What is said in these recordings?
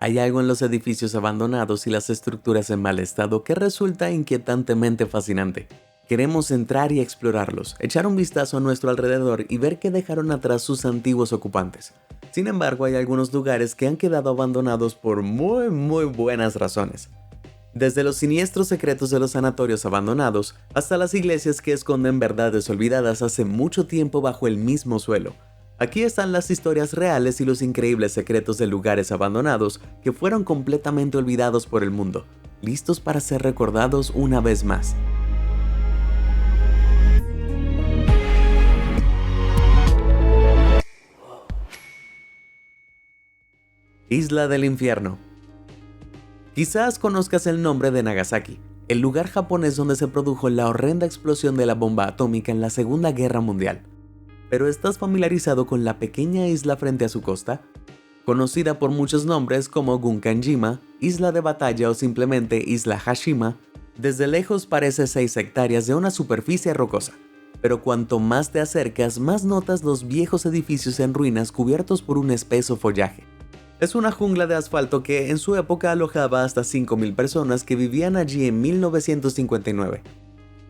Hay algo en los edificios abandonados y las estructuras en mal estado que resulta inquietantemente fascinante. Queremos entrar y explorarlos, echar un vistazo a nuestro alrededor y ver qué dejaron atrás sus antiguos ocupantes. Sin embargo, hay algunos lugares que han quedado abandonados por muy buenas razones. Desde los siniestros secretos de los sanatorios abandonados hasta las iglesias que esconden verdades olvidadas hace mucho tiempo bajo el mismo suelo. Aquí están las historias reales y los increíbles secretos de lugares abandonados que fueron completamente olvidados por el mundo, listos para ser recordados una vez más. Isla del Infierno. Quizás conozcas el nombre de Nagasaki, el lugar japonés donde se produjo la horrenda explosión de la bomba atómica en la Segunda Guerra Mundial. ¿Pero estás familiarizado con la pequeña isla frente a su costa? Conocida por muchos nombres como Gunkanjima, Isla de Batalla o simplemente Isla Hashima, desde lejos parece 6 hectáreas de una superficie rocosa. Pero cuanto más te acercas, más notas los viejos edificios en ruinas cubiertos por un espeso follaje. Es una jungla de asfalto que en su época alojaba hasta 5.000 personas que vivían allí en 1959.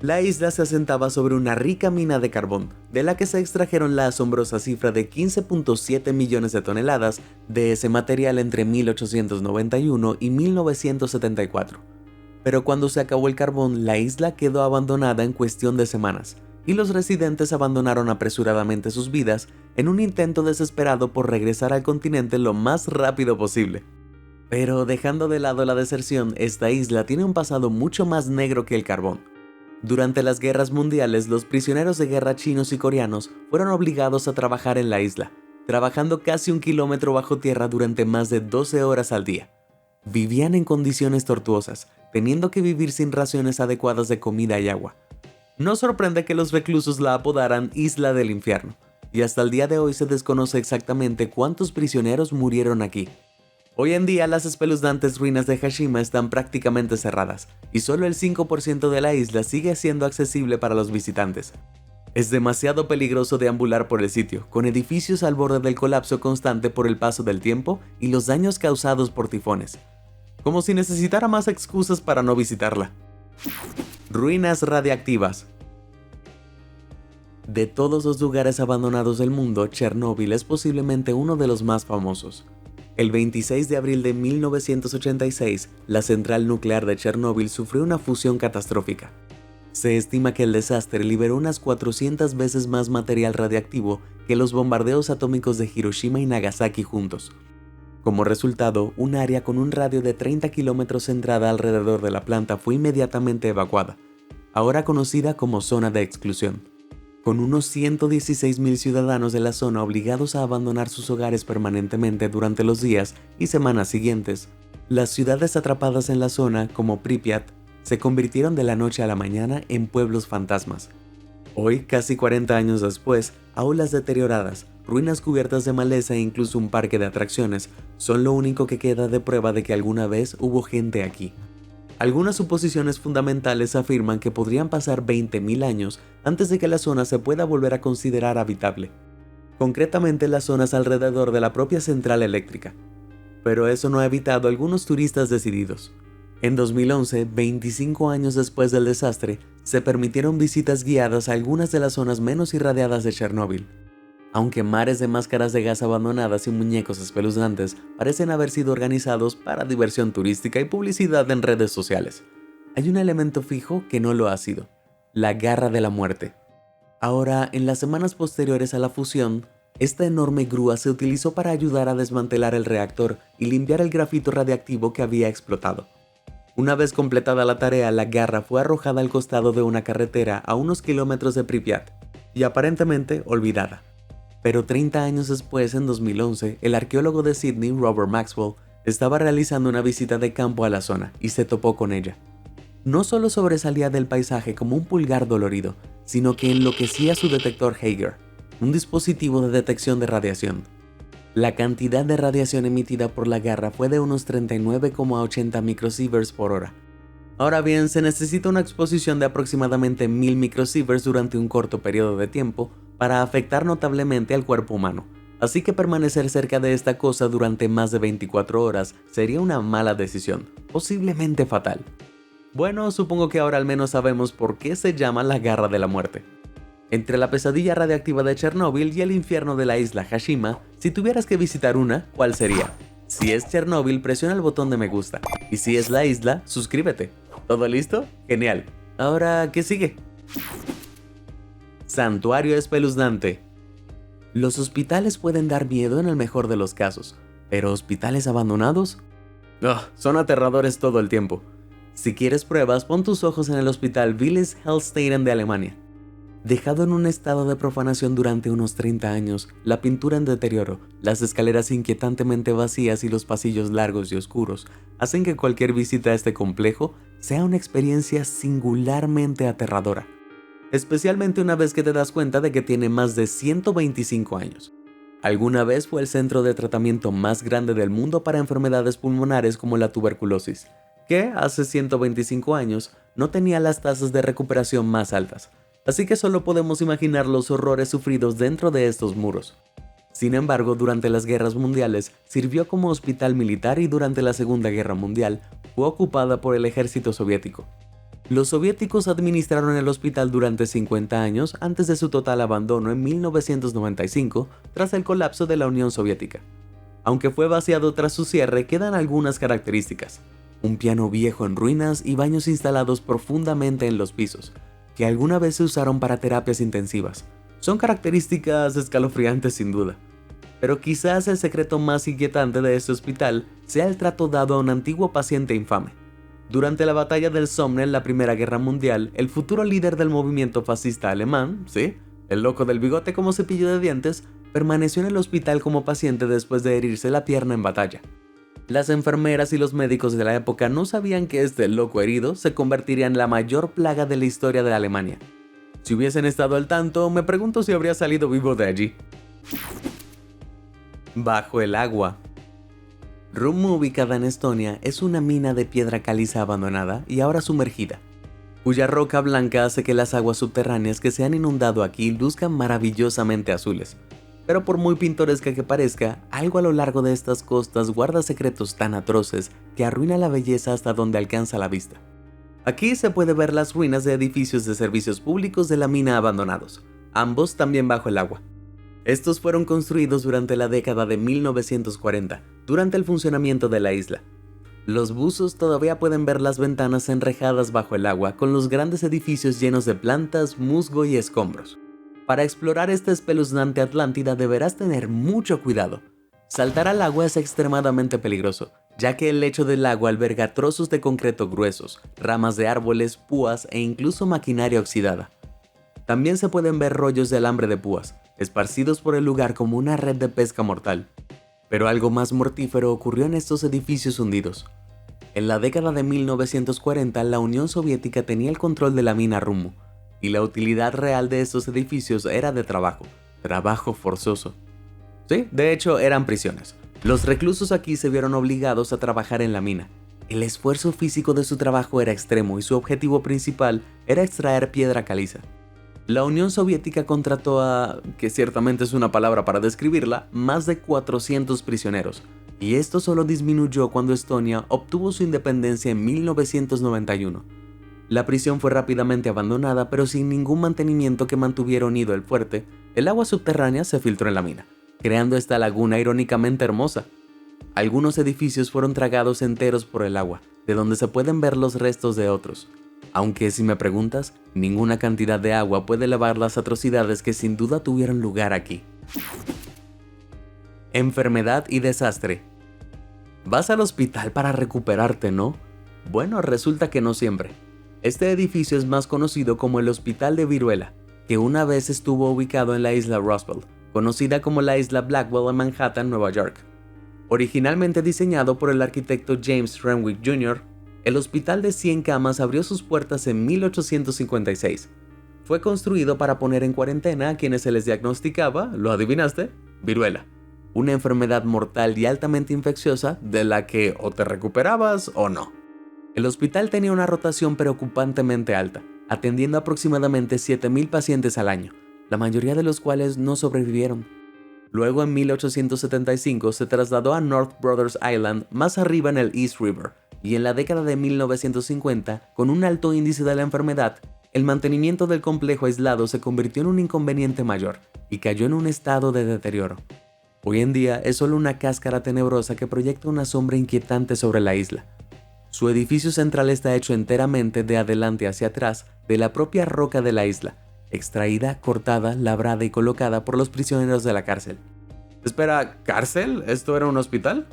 La isla se asentaba sobre una rica mina de carbón, de la que se extrajeron la asombrosa cifra de 15.7 millones de toneladas de ese material entre 1891 y 1974. Pero cuando se acabó el carbón, la isla quedó abandonada en cuestión de semanas, y los residentes abandonaron apresuradamente sus vidas en un intento desesperado por regresar al continente lo más rápido posible. Pero dejando de lado la deserción, esta isla tiene un pasado mucho más negro que el carbón. Durante las guerras mundiales, los prisioneros de guerra chinos y coreanos fueron obligados a trabajar en la isla, trabajando casi 1 kilómetro bajo tierra durante más de 12 horas al día. Vivían en condiciones tortuosas, teniendo que vivir sin raciones adecuadas de comida y agua. No sorprende que los reclusos la apodaran Isla del Infierno, y hasta el día de hoy se desconoce exactamente cuántos prisioneros murieron aquí. Hoy en día las espeluznantes ruinas de Hashima están prácticamente cerradas, y solo el 5% de la isla sigue siendo accesible para los visitantes. Es demasiado peligroso deambular por el sitio, con edificios al borde del colapso constante por el paso del tiempo y los daños causados por tifones. Como si necesitara más excusas para no visitarla. Ruinas radiactivas. De todos los lugares abandonados del mundo, Chernóbil es posiblemente uno de los más famosos. El 26 de abril de 1986, la central nuclear de Chernóbil sufrió una fusión catastrófica. Se estima que el desastre liberó unas 400 veces más material radiactivo que los bombardeos atómicos de Hiroshima y Nagasaki juntos. Como resultado, un área con un radio de 30 kilómetros centrada alrededor de la planta fue inmediatamente evacuada, ahora conocida como zona de exclusión, con unos 116.000 ciudadanos de la zona obligados a abandonar sus hogares permanentemente durante los días y semanas siguientes. Las ciudades atrapadas en la zona, como Pripyat, se convirtieron de la noche a la mañana en pueblos fantasmas. Hoy, casi 40 años después, aulas deterioradas, ruinas cubiertas de maleza e incluso un parque de atracciones son lo único que queda de prueba de que alguna vez hubo gente aquí. Algunas suposiciones fundamentales afirman que podrían pasar 20.000 años antes de que la zona se pueda volver a considerar habitable, concretamente las zonas alrededor de la propia central eléctrica. Pero eso no ha evitado a algunos turistas decididos. En 2011, 25 años después del desastre, se permitieron visitas guiadas a algunas de las zonas menos irradiadas de Chernóbil. Aunque mares de máscaras de gas abandonadas y muñecos espeluznantes parecen haber sido organizados para diversión turística y publicidad en redes sociales, hay un elemento fijo que no lo ha sido: la garra de la muerte. Ahora, en las semanas posteriores a la fusión, esta enorme grúa se utilizó para ayudar a desmantelar el reactor y limpiar el grafito radiactivo que había explotado. Una vez completada la tarea, la garra fue arrojada al costado de una carretera a unos kilómetros de Pripyat y aparentemente olvidada. Pero 30 años después, en 2011, el arqueólogo de Sydney, Robert Maxwell, estaba realizando una visita de campo a la zona y se topó con ella. No solo sobresalía del paisaje como un pulgar dolorido, sino que enloquecía su detector Hager, un dispositivo de detección de radiación. La cantidad de radiación emitida por la garra fue de unos 39,80 microsieverts por hora. Ahora bien, se necesita una exposición de aproximadamente 1000 microsieverts durante un corto periodo de tiempo para afectar notablemente al cuerpo humano, así que permanecer cerca de esta cosa durante más de 24 horas sería una mala decisión, posiblemente fatal. Bueno, supongo que ahora al menos sabemos por qué se llama la Garra de la Muerte. Entre la pesadilla radiactiva de Chernóbil y el infierno de la isla Hashima, si tuvieras que visitar una, ¿cuál sería? Si es Chernóbil, presiona el botón de me gusta, y si es la isla, suscríbete. ¿Todo listo? Genial. Ahora, ¿qué sigue? Santuario espeluznante. Los hospitales pueden dar miedo en el mejor de los casos, pero ¿hospitales abandonados? Son aterradores todo el tiempo. Si quieres pruebas, pon tus ojos en el hospital Willis Hallstein de Alemania. Dejado en un estado de profanación durante unos 30 años, la pintura en deterioro, las escaleras inquietantemente vacías y los pasillos largos y oscuros hacen que cualquier visita a este complejo sea una experiencia singularmente aterradora, especialmente una vez que te das cuenta de que tiene más de 125 años. Alguna vez fue el centro de tratamiento más grande del mundo para enfermedades pulmonares como la tuberculosis, que hace 125 años no tenía las tasas de recuperación más altas. Así que solo podemos imaginar los horrores sufridos dentro de estos muros. Sin embargo, durante las guerras mundiales sirvió como hospital militar y durante la Segunda Guerra Mundial fue ocupada por el ejército soviético. Los soviéticos administraron el hospital durante 50 años antes de su total abandono en 1995 tras el colapso de la Unión Soviética. Aunque fue vaciado tras su cierre, quedan algunas características: un piano viejo en ruinas y baños instalados profundamente en los pisos, que alguna vez se usaron para terapias intensivas. Son características escalofriantes sin duda. Pero quizás el secreto más inquietante de este hospital sea el trato dado a un antiguo paciente infame. Durante la batalla del Somme en la Primera Guerra Mundial, el futuro líder del movimiento fascista alemán, ¿sí?, el loco del bigote como cepillo de dientes, permaneció en el hospital como paciente después de herirse la pierna en batalla. Las enfermeras y los médicos de la época no sabían que este loco herido se convertiría en la mayor plaga de la historia de Alemania. Si hubiesen estado al tanto, me pregunto si habría salido vivo de allí. Bajo el agua. Rummu, ubicada en Estonia, es una mina de piedra caliza abandonada y ahora sumergida, cuya roca blanca hace que las aguas subterráneas que se han inundado aquí luzcan maravillosamente azules. Pero por muy pintoresca que parezca, algo a lo largo de estas costas guarda secretos tan atroces que arruina la belleza hasta donde alcanza la vista. Aquí se puede ver las ruinas de edificios de servicios públicos de la mina abandonados, ambos también bajo el agua. Estos fueron construidos durante la década de 1940, durante el funcionamiento de la isla. Los buzos todavía pueden ver las ventanas enrejadas bajo el agua con los grandes edificios llenos de plantas, musgo y escombros. Para explorar esta espeluznante Atlántida deberás tener mucho cuidado. Saltar al agua es extremadamente peligroso, ya que el lecho del agua alberga trozos de concreto gruesos, ramas de árboles, púas e incluso maquinaria oxidada. También se pueden ver rollos de alambre de púas, esparcidos por el lugar como una red de pesca mortal. Pero algo más mortífero ocurrió en estos edificios hundidos. En la década de 1940, la Unión Soviética tenía el control de la mina Rummu, y la utilidad real de estos edificios era de trabajo forzoso. Sí, de hecho eran prisiones. Los reclusos aquí se vieron obligados a trabajar en la mina. El esfuerzo físico de su trabajo era extremo y su objetivo principal era extraer piedra caliza. La Unión Soviética contrató a, que ciertamente es una palabra para describirla, más de 400 prisioneros, y esto solo disminuyó cuando Estonia obtuvo su independencia en 1991. La prisión fue rápidamente abandonada, pero sin ningún mantenimiento que mantuviera unido el fuerte. El agua subterránea se filtró en la mina, creando esta laguna irónicamente hermosa. Algunos edificios fueron tragados enteros por el agua, de donde se pueden ver los restos de otros. Aunque, si me preguntas, ninguna cantidad de agua puede lavar las atrocidades que sin duda tuvieron lugar aquí. Enfermedad y desastre. Vas al hospital para recuperarte, ¿no? Bueno, resulta que no siempre. Este edificio es más conocido como el Hospital de Viruela, que una vez estuvo ubicado en la isla Roosevelt, conocida como la isla Blackwell en Manhattan, Nueva York. Originalmente diseñado por el arquitecto James Renwick Jr., el hospital de 100 camas abrió sus puertas en 1856. Fue construido para poner en cuarentena a quienes se les diagnosticaba, ¿lo adivinaste?, viruela, una enfermedad mortal y altamente infecciosa de la que o te recuperabas o no. El hospital tenía una rotación preocupantemente alta, atendiendo aproximadamente 7,000 pacientes al año, la mayoría de los cuales no sobrevivieron. Luego en 1875 se trasladó a North Brothers Island, más arriba en el East River, y en la década de 1950, con un alto índice de la enfermedad, el mantenimiento del complejo aislado se convirtió en un inconveniente mayor y cayó en un estado de deterioro. Hoy en día es solo una cáscara tenebrosa que proyecta una sombra inquietante sobre la isla. Su edificio central está hecho enteramente de adelante hacia atrás de la propia roca de la isla, extraída, cortada, labrada y colocada por los prisioneros de la cárcel. Espera, ¿cárcel? ¿Esto era un hospital?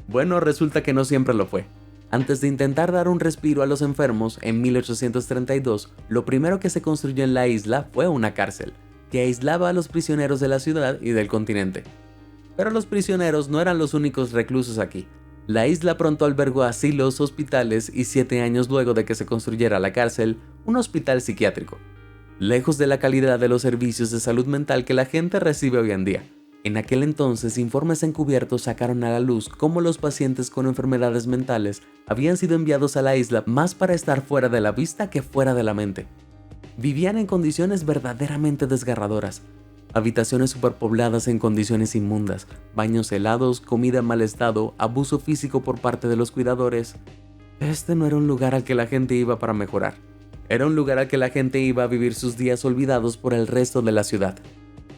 Bueno, resulta que no siempre lo fue. Antes de intentar dar un respiro a los enfermos, en 1832, lo primero que se construyó en la isla fue una cárcel, que aislaba a los prisioneros de la ciudad y del continente. Pero los prisioneros no eran los únicos reclusos aquí. La isla pronto albergó asilos, hospitales y 7 años luego de que se construyera la cárcel, un hospital psiquiátrico. Lejos de la calidad de los servicios de salud mental que la gente recibe hoy en día. En aquel entonces, informes encubiertos sacaron a la luz cómo los pacientes con enfermedades mentales habían sido enviados a la isla más para estar fuera de la vista que fuera de la mente. Vivían en condiciones verdaderamente desgarradoras. Habitaciones superpobladas en condiciones inmundas, baños helados, comida en mal estado, abuso físico por parte de los cuidadores. Este no era un lugar al que la gente iba para mejorar. Era un lugar al que la gente iba a vivir sus días olvidados por el resto de la ciudad.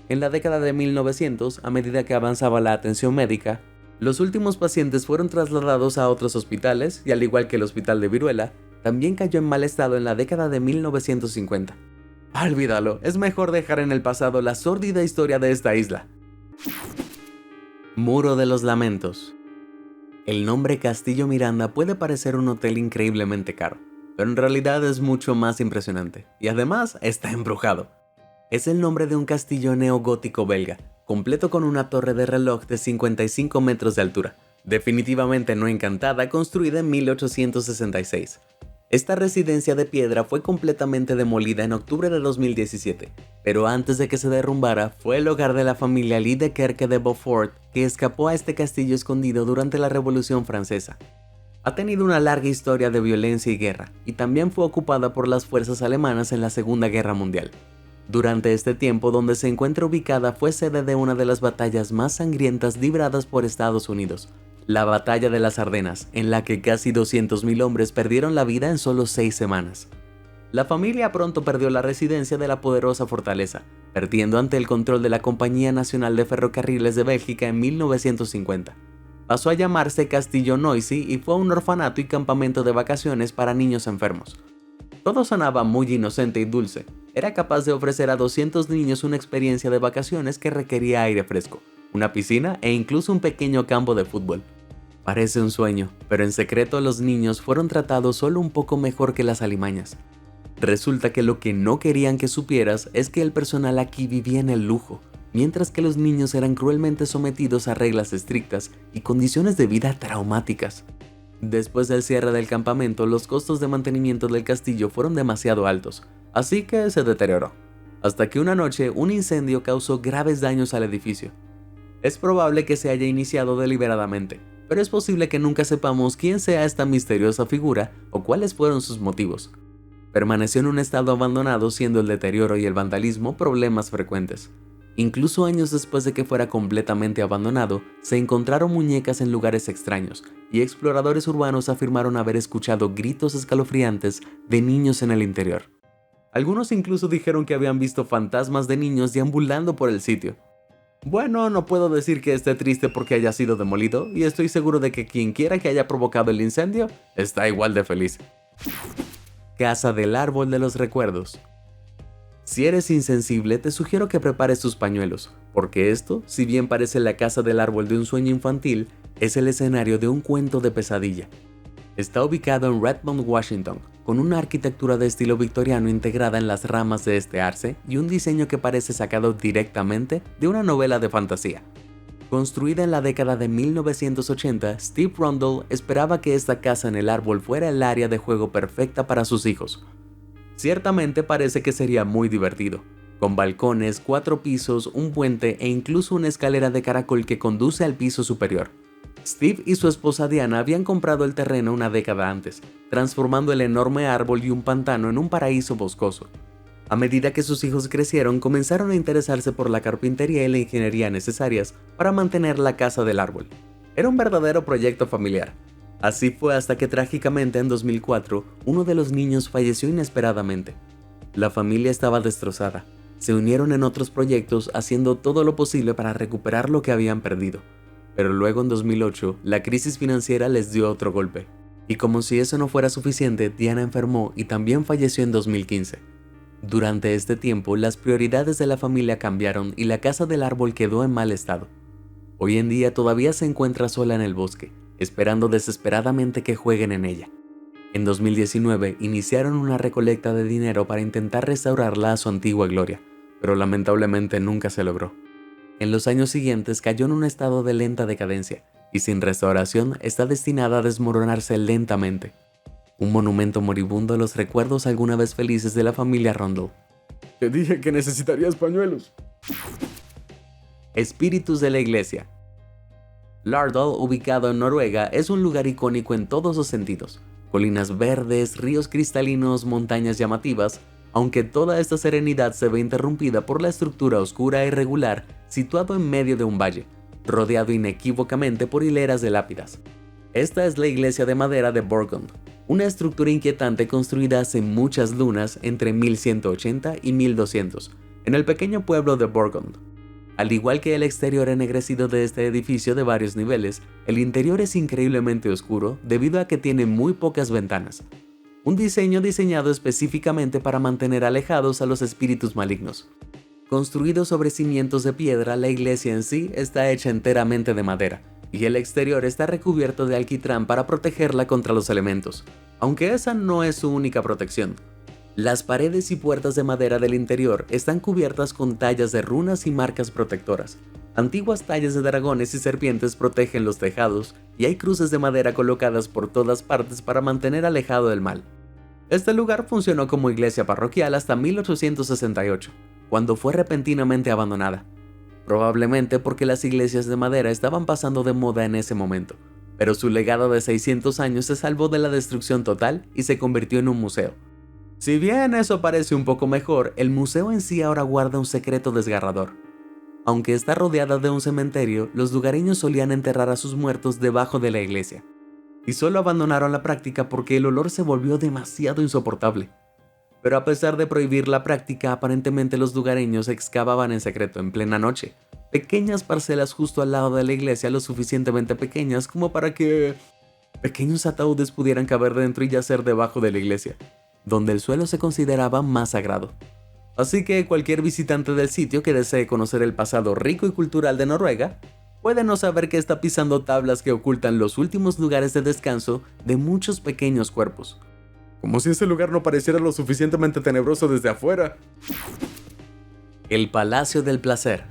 En la década de 1900, a medida que avanzaba la atención médica, los últimos pacientes fueron trasladados a otros hospitales y al igual que el hospital de Viruela, también cayó en mal estado en la década de 1950. Olvídalo, es mejor dejar en el pasado la sórdida historia de esta isla. Muro de los Lamentos. El nombre Castillo Miranda puede parecer un hotel increíblemente caro, pero en realidad es mucho más impresionante, y además está embrujado. Es el nombre de un castillo neogótico belga, completo con una torre de reloj de 55 metros de altura, definitivamente no encantada, construida en 1866. Esta residencia de piedra fue completamente demolida en octubre de 2017, pero antes de que se derrumbara fue el hogar de la familia Liedekerke de Beaufort, que escapó a este castillo escondido durante la Revolución Francesa. Ha tenido una larga historia de violencia y guerra, y también fue ocupada por las fuerzas alemanas en la Segunda Guerra Mundial. Durante este tiempo, donde se encuentra ubicada fue sede de una de las batallas más sangrientas libradas por Estados Unidos, la Batalla de las Ardenas, en la que casi 200.000 hombres perdieron la vida en solo 6 semanas. La familia pronto perdió la residencia de la poderosa fortaleza, perdiendo ante el control de la Compañía Nacional de Ferrocarriles de Bélgica en 1950. Pasó a llamarse Castillo Noisy y fue un orfanato y campamento de vacaciones para niños enfermos. Todo sonaba muy inocente y dulce. Era capaz de ofrecer a 200 niños una experiencia de vacaciones que requería aire fresco, una piscina e incluso un pequeño campo de fútbol. Parece un sueño, pero en secreto los niños fueron tratados solo un poco mejor que las alimañas. Resulta que lo que no querían que supieras es que el personal aquí vivía en el lujo, mientras que los niños eran cruelmente sometidos a reglas estrictas y condiciones de vida traumáticas. Después del cierre del campamento, los costos de mantenimiento del castillo fueron demasiado altos, así que se deterioró, hasta que una noche un incendio causó graves daños al edificio. Es probable que se haya iniciado deliberadamente, pero es posible que nunca sepamos quién sea esta misteriosa figura o cuáles fueron sus motivos. Permaneció en un estado abandonado, siendo el deterioro y el vandalismo problemas frecuentes. Incluso años después de que fuera completamente abandonado, se encontraron muñecas en lugares extraños, y exploradores urbanos afirmaron haber escuchado gritos escalofriantes de niños en el interior. Algunos incluso dijeron que habían visto fantasmas de niños deambulando por el sitio. Bueno, no puedo decir que esté triste porque haya sido demolido, y estoy seguro de que quien quiera que haya provocado el incendio está igual de feliz. Casa del Árbol de los Recuerdos. Si eres insensible, te sugiero que prepares tus pañuelos, porque esto, si bien parece la casa del árbol de un sueño infantil, es el escenario de un cuento de pesadilla. Está ubicado en Redmond, Washington, con una arquitectura de estilo victoriano integrada en las ramas de este arce y un diseño que parece sacado directamente de una novela de fantasía. Construida en la década de 1980, Steve Rundle esperaba que esta casa en el árbol fuera el área de juego perfecta para sus hijos. Ciertamente parece que sería muy divertido, con balcones, 4 pisos, un puente e incluso una escalera de caracol que conduce al piso superior. Steve y su esposa Diana habían comprado el terreno una década antes, transformando el enorme árbol y un pantano en un paraíso boscoso. A medida que sus hijos crecieron, comenzaron a interesarse por la carpintería y la ingeniería necesarias para mantener la casa del árbol. Era un verdadero proyecto familiar. Así fue hasta que trágicamente en 2004, uno de los niños falleció inesperadamente. La familia estaba destrozada. Se unieron en otros proyectos haciendo todo lo posible para recuperar lo que habían perdido. Pero luego en 2008, la crisis financiera les dio otro golpe. Y como si eso no fuera suficiente, Diana enfermó y también falleció en 2015. Durante este tiempo, las prioridades de la familia cambiaron y la casa del árbol quedó en mal estado. Hoy en día todavía se encuentra sola en el bosque, esperando desesperadamente que jueguen en ella. En 2019 iniciaron una recolecta de dinero para intentar restaurarla a su antigua gloria, pero lamentablemente nunca se logró. En los años siguientes cayó en un estado de lenta decadencia, y sin restauración está destinada a desmoronarse lentamente. Un monumento moribundo a los recuerdos alguna vez felices de la familia Rundle. Te dije que necesitarías pañuelos. Espíritus de la iglesia. Lardal, ubicado en Noruega, es un lugar icónico en todos los sentidos. Colinas verdes, ríos cristalinos, montañas llamativas, aunque toda esta serenidad se ve interrumpida por la estructura oscura e irregular situado en medio de un valle, rodeado inequívocamente por hileras de lápidas. Esta es la iglesia de madera de Borgund, una estructura inquietante construida hace muchas lunas entre 1180 y 1200, en el pequeño pueblo de Borgund. Al igual que el exterior ennegrecido de este edificio de varios niveles, el interior es increíblemente oscuro debido a que tiene muy pocas ventanas. Un diseño diseñado específicamente para mantener alejados a los espíritus malignos. Construido sobre cimientos de piedra, la iglesia en sí está hecha enteramente de madera, y el exterior está recubierto de alquitrán para protegerla contra los elementos, aunque esa no es su única protección. Las paredes y puertas de madera del interior están cubiertas con tallas de runas y marcas protectoras. Antiguas tallas de dragones y serpientes protegen los tejados, y hay cruces de madera colocadas por todas partes para mantener alejado el mal. Este lugar funcionó como iglesia parroquial hasta 1868, cuando fue repentinamente abandonada. Probablemente porque las iglesias de madera estaban pasando de moda en ese momento, pero su legado de 600 años se salvó de la destrucción total y se convirtió en un museo. Si bien eso parece un poco mejor, el museo en sí ahora guarda un secreto desgarrador. Aunque está rodeada de un cementerio, los lugareños solían enterrar a sus muertos debajo de la iglesia, y solo abandonaron la práctica porque el olor se volvió demasiado insoportable. Pero a pesar de prohibir la práctica, aparentemente los lugareños excavaban en secreto en plena noche pequeñas parcelas justo al lado de la iglesia, lo suficientemente pequeñas como para que pequeños ataúdes pudieran caber dentro y yacer debajo de la iglesia, donde el suelo se consideraba más sagrado. Así que cualquier visitante del sitio que desee conocer el pasado rico y cultural de Noruega puede no saber que está pisando tablas que ocultan los últimos lugares de descanso de muchos pequeños cuerpos. Como si ese lugar no pareciera lo suficientemente tenebroso desde afuera. El Palacio del Placer.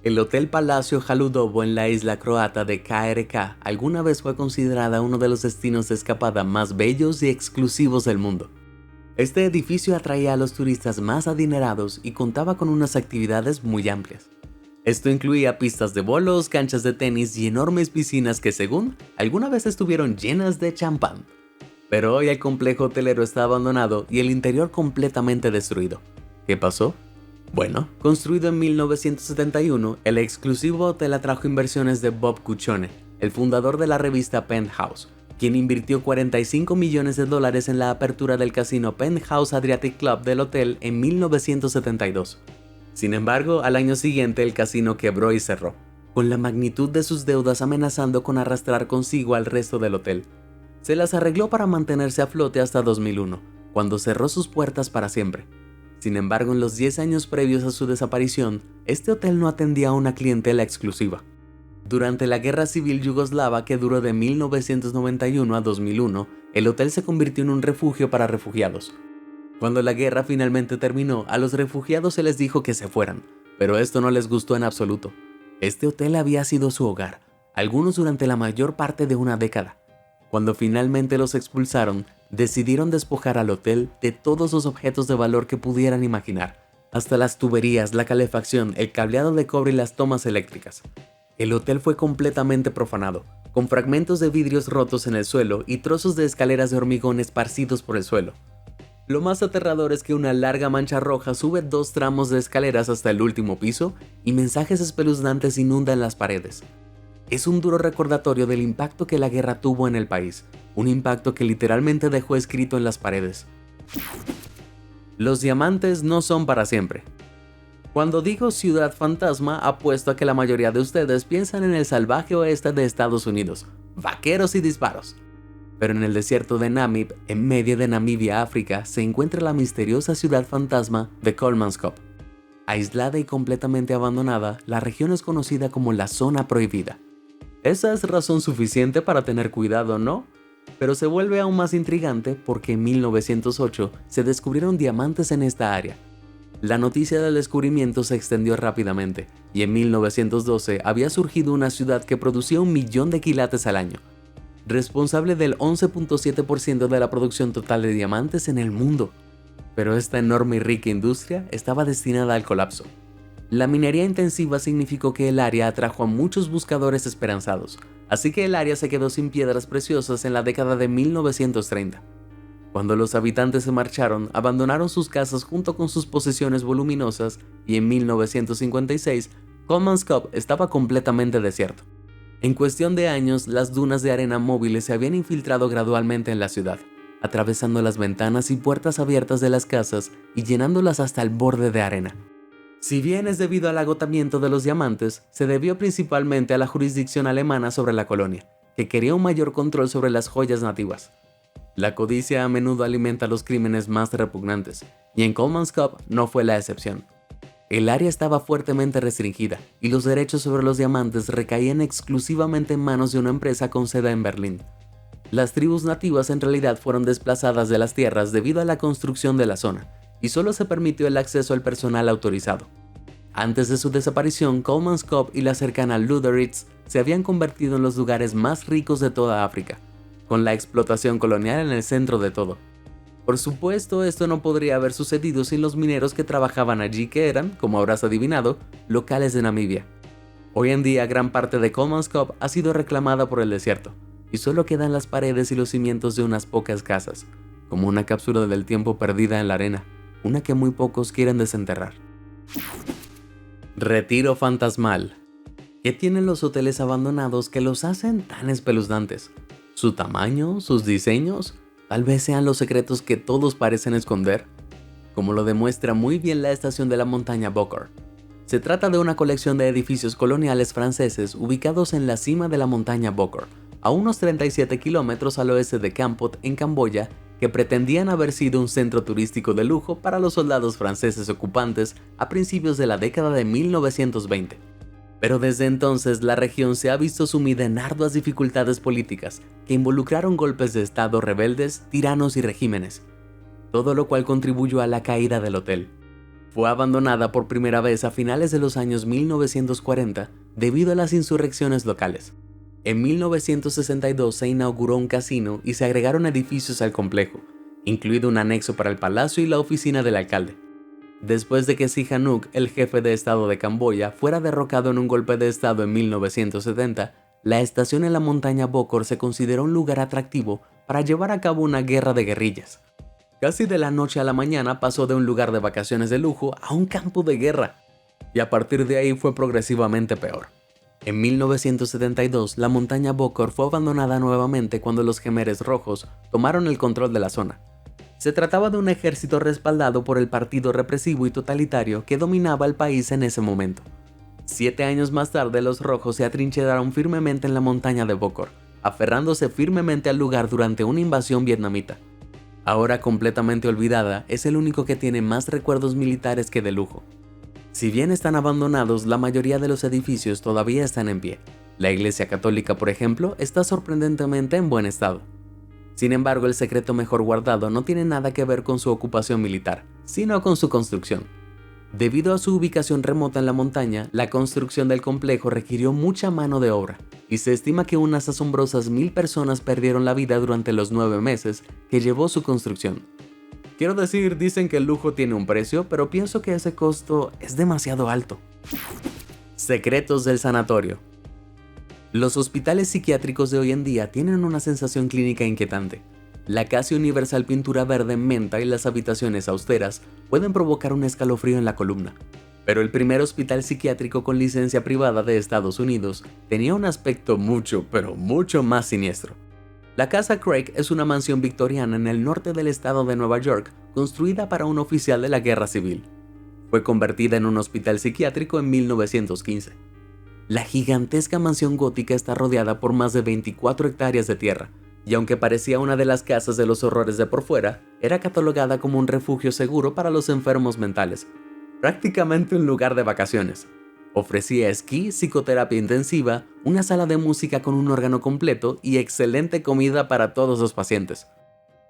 El Hotel Palacio Haludovo en la isla croata de KRK alguna vez fue considerada uno de los destinos de escapada más bellos y exclusivos del mundo. Este edificio atraía a los turistas más adinerados y contaba con unas actividades muy amplias. Esto incluía pistas de bolos, canchas de tenis y enormes piscinas que, según, alguna vez estuvieron llenas de champán. Pero hoy el complejo hotelero está abandonado y el interior completamente destruido. ¿Qué pasó? Bueno, construido en 1971, el exclusivo hotel atrajo inversiones de Bob Cuccione, el fundador de la revista Penthouse, quien invirtió $45 millones en la apertura del casino Penthouse Adriatic Club del hotel en 1972. Sin embargo, al año siguiente el casino quebró y cerró, con la magnitud de sus deudas amenazando con arrastrar consigo al resto del hotel. Se las arregló para mantenerse a flote hasta 2001, cuando cerró sus puertas para siempre. Sin embargo, en los 10 años previos a su desaparición, este hotel no atendía a una clientela exclusiva. Durante la Guerra Civil Yugoslava, que duró de 1991 a 2001, el hotel se convirtió en un refugio para refugiados. Cuando la guerra finalmente terminó, a los refugiados se les dijo que se fueran, pero esto no les gustó en absoluto. Este hotel había sido su hogar, algunos durante la mayor parte de una década. Cuando finalmente los expulsaron, decidieron despojar al hotel de todos los objetos de valor que pudieran imaginar, hasta las tuberías, la calefacción, el cableado de cobre y las tomas eléctricas. El hotel fue completamente profanado, con fragmentos de vidrios rotos en el suelo y trozos de escaleras de hormigón esparcidos por el suelo. Lo más aterrador es que una larga mancha roja sube 2 tramos de escaleras hasta el último piso y mensajes espeluznantes inundan las paredes. Es un duro recordatorio del impacto que la guerra tuvo en el país, un impacto que literalmente dejó escrito en las paredes. Los diamantes no son para siempre. Cuando digo ciudad fantasma, apuesto a que la mayoría de ustedes piensan en el salvaje oeste de Estados Unidos, vaqueros y disparos. Pero en el desierto de Namib, en medio de Namibia, África, se encuentra la misteriosa ciudad fantasma de Kolmanskop. Aislada y completamente abandonada, la región es conocida como la zona prohibida. Esa es razón suficiente para tener cuidado, ¿no? Pero se vuelve aún más intrigante porque en 1908 se descubrieron diamantes en esta área. La noticia del descubrimiento se extendió rápidamente y en 1912 había surgido una ciudad que producía 1 millón de quilates al año, responsable del 11.7% de la producción total de diamantes en el mundo. Pero esta enorme y rica industria estaba destinada al colapso. La minería intensiva significó que el área atrajo a muchos buscadores esperanzados, así que el área se quedó sin piedras preciosas en la década de 1930. Cuando los habitantes se marcharon, abandonaron sus casas junto con sus posesiones voluminosas y en 1956, Kolmanskop estaba completamente desierto. En cuestión de años, las dunas de arena móviles se habían infiltrado gradualmente en la ciudad, atravesando las ventanas y puertas abiertas de las casas y llenándolas hasta el borde de arena. Si bien es debido al agotamiento de los diamantes, se debió principalmente a la jurisdicción alemana sobre la colonia, que quería un mayor control sobre las joyas nativas. La codicia a menudo alimenta los crímenes más repugnantes, y en Kolmanskop no fue la excepción. El área estaba fuertemente restringida, y los derechos sobre los diamantes recaían exclusivamente en manos de una empresa con sede en Berlín. Las tribus nativas en realidad fueron desplazadas de las tierras debido a la construcción de la zona, y solo se permitió el acceso al personal autorizado. Antes de su desaparición, Kolmanskop y la cercana Lüderitz se habían convertido en los lugares más ricos de toda África, con la explotación colonial en el centro de todo. Por supuesto, esto no podría haber sucedido sin los mineros que trabajaban allí que eran, como habrás adivinado, locales de Namibia. Hoy en día gran parte de Kolmanskop ha sido reclamada por el desierto, y solo quedan las paredes y los cimientos de unas pocas casas, como una cápsula del tiempo perdida en la arena, una que muy pocos quieren desenterrar. Retiro fantasmal. ¿Qué tienen los hoteles abandonados que los hacen tan espeluznantes? ¿Su tamaño? ¿Sus diseños? Tal vez sean los secretos que todos parecen esconder, como lo demuestra muy bien la estación de la montaña Bokor. Se trata de una colección de edificios coloniales franceses ubicados en la cima de la montaña Bokor, a unos 37 kilómetros al oeste de Kampot, en Camboya, que pretendían haber sido un centro turístico de lujo para los soldados franceses ocupantes a principios de la década de 1920. Pero desde entonces la región se ha visto sumida en arduas dificultades políticas que involucraron golpes de estado rebeldes, tiranos y regímenes, todo lo cual contribuyó a la caída del hotel. Fue abandonada por primera vez a finales de los años 1940 debido a las insurrecciones locales. En 1962 se inauguró un casino y se agregaron edificios al complejo, incluido un anexo para el palacio y la oficina del alcalde. Después de que Sihanouk, el jefe de estado de Camboya, fuera derrocado en un golpe de estado en 1970, la estación en la montaña Bokor se consideró un lugar atractivo para llevar a cabo una guerra de guerrillas. Casi de la noche a la mañana pasó de un lugar de vacaciones de lujo a un campo de guerra, y a partir de ahí fue progresivamente peor. En 1972, la montaña Bokor fue abandonada nuevamente cuando los Jemeres Rojos tomaron el control de la zona. Se trataba de un ejército respaldado por el partido represivo y totalitario que dominaba el país en ese momento. 7 años más tarde, los rojos se atrincheraron firmemente en la montaña de Bokor, aferrándose firmemente al lugar durante una invasión vietnamita. Ahora completamente olvidada, es el único que tiene más recuerdos militares que de lujo. Si bien están abandonados, la mayoría de los edificios todavía están en pie. La iglesia católica, por ejemplo, está sorprendentemente en buen estado. Sin embargo, el secreto mejor guardado no tiene nada que ver con su ocupación militar, sino con su construcción. Debido a su ubicación remota en la montaña, la construcción del complejo requirió mucha mano de obra, y se estima que unas asombrosas 1000 personas perdieron la vida durante los 9 meses que llevó su construcción. Quiero decir, dicen que el lujo tiene un precio, pero pienso que ese costo es demasiado alto. Secretos del sanatorio. Los hospitales psiquiátricos de hoy en día tienen una sensación clínica inquietante. La casi universal pintura verde menta y las habitaciones austeras pueden provocar un escalofrío en la columna. Pero el primer hospital psiquiátrico con licencia privada de Estados Unidos tenía un aspecto mucho, pero mucho más siniestro. La Casa Craig es una mansión victoriana en el norte del estado de Nueva York, construida para un oficial de la Guerra Civil. Fue convertida en un hospital psiquiátrico en 1915. La gigantesca mansión gótica está rodeada por más de 24 hectáreas de tierra, y aunque parecía una de las casas de los horrores de por fuera, era catalogada como un refugio seguro para los enfermos mentales, prácticamente un lugar de vacaciones. Ofrecía esquí, psicoterapia intensiva, una sala de música con un órgano completo y excelente comida para todos los pacientes.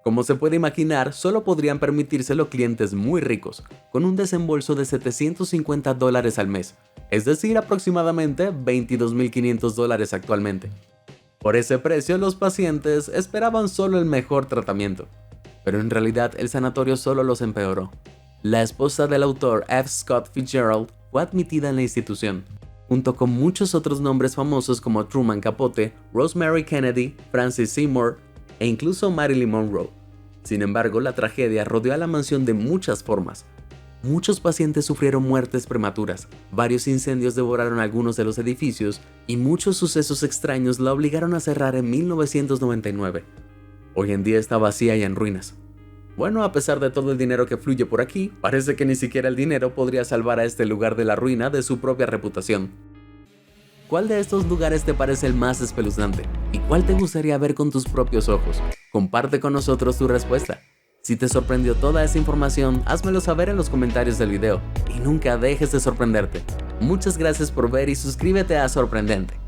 Como se puede imaginar, solo podrían permitírselo clientes muy ricos, con un desembolso de $750 al mes, es decir, aproximadamente $22.500 actualmente. Por ese precio, los pacientes esperaban solo el mejor tratamiento, pero en realidad el sanatorio solo los empeoró. La esposa del autor F. Scott Fitzgerald fue admitida en la institución, junto con muchos otros nombres famosos como Truman Capote, Rosemary Kennedy, Francis Seymour e incluso Marilyn Monroe. Sin embargo, la tragedia rodeó a la mansión de muchas formas. Muchos pacientes sufrieron muertes prematuras, varios incendios devoraron algunos de los edificios y muchos sucesos extraños la obligaron a cerrar en 1999. Hoy en día está vacía y en ruinas. Bueno, a pesar de todo el dinero que fluye por aquí, parece que ni siquiera el dinero podría salvar a este lugar de la ruina de su propia reputación. ¿Cuál de estos lugares te parece el más espeluznante? ¿Y cuál te gustaría ver con tus propios ojos? Comparte con nosotros tu respuesta. Si te sorprendió toda esa información, házmelo saber en los comentarios del video y nunca dejes de sorprenderte. Muchas gracias por ver y suscríbete a Sorprendente.